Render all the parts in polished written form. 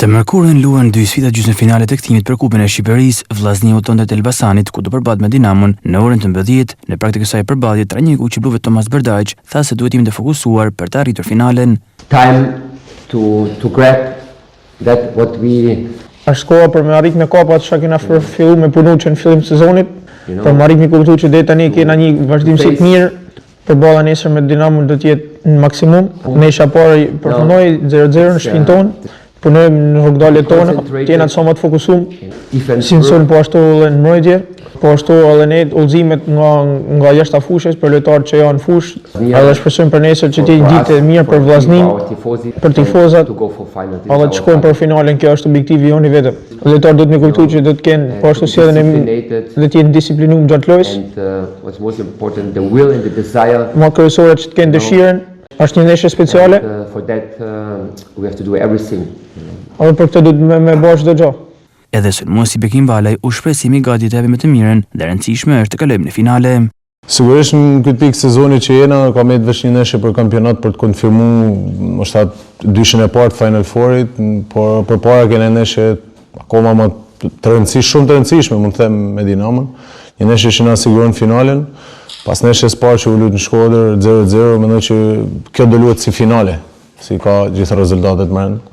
Të mërkurën luan dy sfida gjysmëfinale të kthimit për Kupën e Shqipërisë. Vllaznia u tondë të Elbasanit, ku do përballet me Dinamon në orën 18. Në praktikë kësaj përballje, trajneriu i bluve Tomas Berdaq tha se duhet jemi të fokusuar për të arritur finalen. Time to grab that what we Është koha për me arrit me kapat që kena fillu me punu që në fillim të sezonit, për me arrit me kuptu që deri tani kena një vazhdimsi të mirë, përballa nesër me Dinamon do të jetë në maksimum. Nesër parë përfundoi 0-0 në shtëpinë tonë. Punojmë në rrugdaljet tona, të jena sa më të fokusuar, si nësën po ashtu edhe në mbrojtje, po ashtu edhe ne udhëzimet nga jashtë fushës për lojtarët që janë në fushë, edhe shpresojmë për nesër që të jetë ditë e mirë për vllaznin, për tifozat, edhe të shkojmë për finalen, kjo është objektivi joni vetëm. Lojtarët do të më kuptojnë që do të kenë po ashtu si edhe ne do të jenë disiplinuar gjatë lojës. Më kryesore që të kenë dëshirën. Është një ndeshje speciale. Edhe për këtë duhet me bëj çdo gjë. Edhe sulmuesi Bekim Valaj u shpresimi gati të japim më të mirën dhe rëndësishme është të kalojmë në finale. Sigurisht në këtë pikë sezoni që jena ka me të vesh një ndeshje për kampionat për të konfirmuar është dyshën e parë të Final Fourit, por përpara kena ndeshje akoma më të rëndësishme, shumë të rëndësishme, mund të them me Dinamon. Një ndeshje që na siguron finalen. Pas ndeshjes parë që u lut në Shkodër 0-0, mendoj që kjo do luhet si finale, si ka gjitha rezultatet më rënd.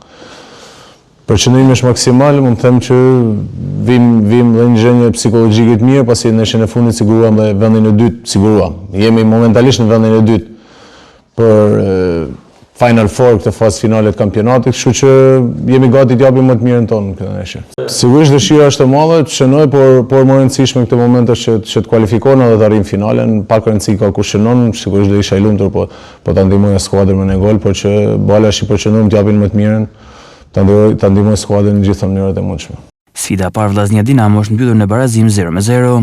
Përqendrimi është maksimal, mund të them që vim dhe një gjendje psikologjike të mirë, pasi ndeshjen e fundit siguruam dhe vendin e dytë siguruam. Jemi momentalisht në vendin e dytë për Final Four këtë fazë finale të kampionatit, kështu që jemi gati të japim më të mirën tonë në këtë ndeshje. Sigurisht dëshira është e madhe, të shënoj, por më rëndësishme në këtë moment është që të kualifikohen edhe të arrijmë finalen. Pak rëndësi ka kush shënon, sigurisht do isha i lumtur, po ta ndihmoj skuadrën me një gol, por që bala është i përqendruar të japin më të mirën, ta ndihmoj skuadrën në gjitha mënyrat e mundshme. Sfida e parë vllaznia Dinamo është mbyllur në barazim 0-0.